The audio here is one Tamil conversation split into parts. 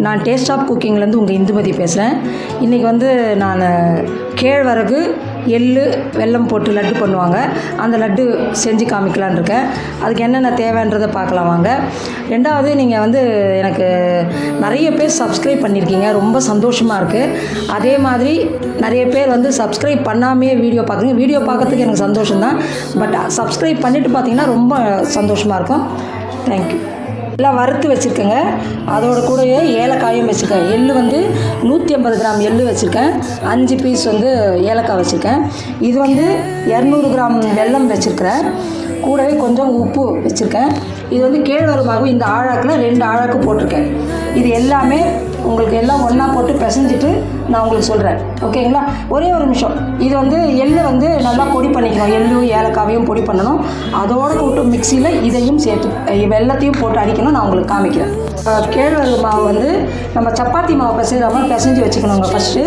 நான் டேஸ்ட் ஆஃப் குக்கிங்லேருந்து உங்கள் இந்துமதி பேசுகிறேன். இன்றைக்கி வந்து நான் கேழ்வரகு எள்ளு வெல்லம் போட்டு லட்டு பண்ணுவாங்க, அந்த லட்டு செஞ்சு காமிக்கலான்னு இருக்கேன். அதுக்கு என்னென்ன தேவைன்றதை பார்க்கலாம் வாங்க. ரெண்டாவது, நீங்கள் வந்து எனக்கு நிறைய பேர் சப்ஸ்கிரைப் பண்ணியிருக்கீங்க, ரொம்ப சந்தோஷமாக இருக்குது. அதே மாதிரி நிறைய பேர் வந்து சப்ஸ்கிரைப் பண்ணாமே வீடியோ பார்க்குறீங்க. வீடியோ பார்க்கறதுக்கு எனக்கு சந்தோஷம்தான், பட் சப்ஸ்கிரைப் பண்ணிவிட்டு பார்த்தீங்கன்னா ரொம்ப சந்தோஷமாக இருக்கும். தேங்க்யூ. எல்லாம் வறுத்து வச்சுருக்கேங்க. அதோட கூடயே ஏலக்காயும் வச்சுருக்கேன். எள்ளு வந்து 150 கிராம் எள்ளு வச்சுருக்கேன். 5 பீஸ் வந்து ஏலக்காய் வச்சுருக்கேன். இது வந்து 200 கிராம் வெல்லம் வச்சுருக்கிறேன். கூடவே கொஞ்சம் உப்பு வச்சுருக்கேன். இது வந்து கேழ்வரகு மாவு. இந்த ஆழாக்கில் 2 ஆழாக்கு போட்டிருக்கேன். இது எல்லாமே உங்களுக்கு எல்லாம் ஒன்றா போட்டு பிசைஞ்சிட்டு நான் உங்களுக்கு சொல்கிறேன், ஓகேங்களா? ஒரே ஒரு நிமிஷம். இது வந்து எள்ளை வந்து நல்லா பொடி பண்ணிக்கணும். எள்ளு ஏலக்காவையும் பொடி பண்ணணும். அதோடு போட்டு மிக்சியில் இதையும் சேர்த்து வெல்லத்தையும் போட்டு அடிக்கணும். நான் உங்களுக்கு காமிக்கிறேன். கேழ்வரகு மாவு வந்து நம்ம சப்பாத்தி மாவு பிசைகிற மாதிரி பிசைஞ்சு வச்சுக்கணுங்க ஃபஸ்ட்டு.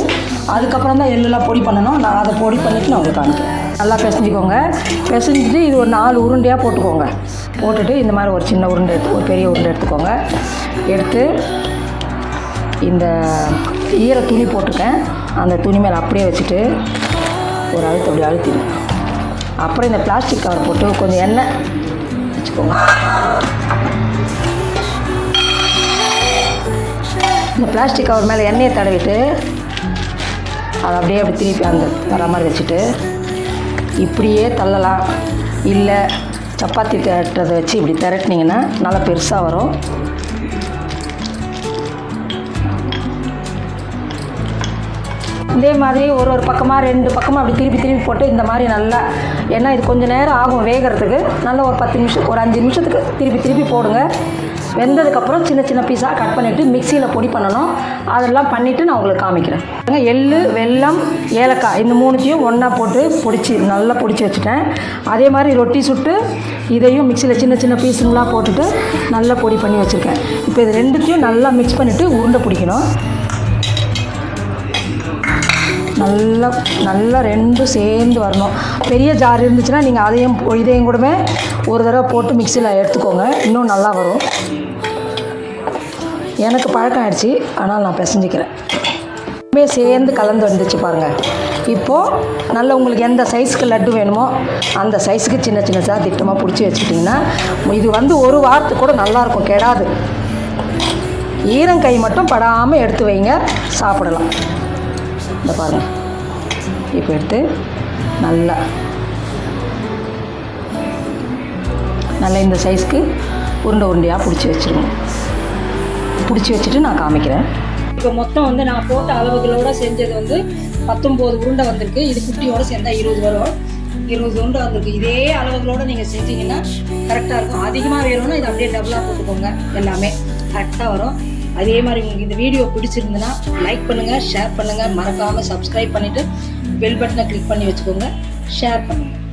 அதுக்கப்புறம் தான் எள்ளெல்லாம் பொடி பண்ணணும். நான் அதை பொடி பண்ணிவிட்டு நான் உங்களுக்கு காமிக்கிறேன். நல்லா பிசைஞ்சிக்கோங்க. பிசைஞ்சிட்டு இது ஒரு 4 உருண்டையாக போட்டுக்கோங்க. போட்டுட்டு இந்த மாதிரி ஒரு சின்ன உருண்டை ஒரு பெரிய உருண்டை எடுத்துக்கோங்க. எடுத்து இந்த ஈர துணி போட்டிருக்கேன், அந்த துணி மேலே அப்படியே வச்சுட்டு ஒரு அழுத்து அப்படி அழுத்திடும். அப்புறம் இந்த பிளாஸ்டிக் கவர் போட்டு கொஞ்சம் எண்ணெய் வச்சுக்கோங்க. இந்த பிளாஸ்டிக் கவர் மேலே எண்ணெயை தடவிட்டு அதை அப்படியே அப்படி திருப்பி அந்த வர மாதிரி வச்சுட்டு இப்படியே தள்ளலாம். இல்லை சப்பாத்தி திரட்டுறதை வச்சு இப்படி திரட்டினீங்கன்னா நல்லா பெருசாக வரும். இதே மாதிரி ஒரு பக்கமாக 2 பக்கமாக அப்படி திருப்பி போட்டு இந்த மாதிரி நல்லா, ஏன்னா இது கொஞ்சம் நேரம் ஆகும் வேகிறதுக்கு. நல்லா ஒரு 10 நிமிஷம் ஒரு 5 நிமிஷத்துக்கு திருப்பி போடுங்க. வெந்ததுக்கப்புறம் சின்ன சின்ன பீஸாக கட் பண்ணிவிட்டு மிக்சியில் பொடி பண்ணணும். அதெல்லாம் பண்ணிவிட்டு நான் உங்களுக்கு காமிக்கிறேன். எள்ளு வெல்லம் ஏலக்காய் இந்த 3த்தையும் ஒன்றா போட்டு நல்லா பொடிச்சு வச்சுட்டேன். அதே மாதிரி ரொட்டி சுட்டு இதையும் மிக்சியில் சின்ன சின்ன பீஸுங்களாக போட்டுட்டு நல்லா பொடி பண்ணி வச்சுருக்கேன். இப்போ இது 2த்தையும் நல்லா மிக்ஸ் பண்ணிவிட்டு உருண்டை பிடிக்கணும். நல்லா 2 சேர்ந்து வரணும். பெரிய ஜார் இருந்துச்சுன்னா நீங்கள் இதையும் கூடவே ஒரு தடவை போட்டு மிக்சியில் எடுத்துக்கோங்க, இன்னும் நல்லா வரும். எனக்கு பழக்கம் ஆகிடுச்சு, ஆனால் நான் பிசைஞ்சிக்கிறேன். சேர்ந்து கலந்து வந்துச்சு பாருங்கள். இப்போது நல்லா உங்களுக்கு எந்த சைஸுக்கு லட்டு வேணுமோ அந்த சைஸுக்கு சின்ன சின்னதாக திட்டமாக பிடிச்சி வச்சுக்கிட்டிங்கன்னா இது வந்து ஒரு வாரத்துக்கு கூட நல்லாயிருக்கும், கெடாது. ஈரங்கை மட்டும் படாமல் எடுத்து வைங்க, சாப்பிடலாம். இந்த பாருங்கள், இப்போ எடுத்து நல்லா இந்த சைஸ்க்கு உருண்டையாக பிடிச்சி வச்சுருங்க. பிடிச்சி வச்சுட்டு நான் காமிக்கிறேன். இப்போ மொத்தம் வந்து நான் போட்ட அளவுகளோடு செஞ்சது வந்து 19 உருண்டை வந்திருக்கு. இது குட்டியோடு சேர்ந்தா 20 வரும். 20 உருண்டை வந்திருக்கு. இதே அளவுகளோடு நீங்கள் செஞ்சீங்கன்னா கரெக்டாக இருக்கும். அதிகமாக வேணும்னா இதை அப்படியே டபுளாக போட்டுக்கோங்க, எல்லாமே கரெக்டாக வரும். அதே மாதிரி உங்களுக்கு இந்த வீடியோ பிடிச்சிருந்துன்னா லைக் பண்ணுங்கள், ஷேர் பண்ணுங்கள், மறக்காமல் சப்ஸ்கிரைப் பண்ணிவிட்டு பெல் பட்டனை கிளிக் பண்ணி வச்சுக்கோங்க, ஷேர் பண்ணுங்கள்.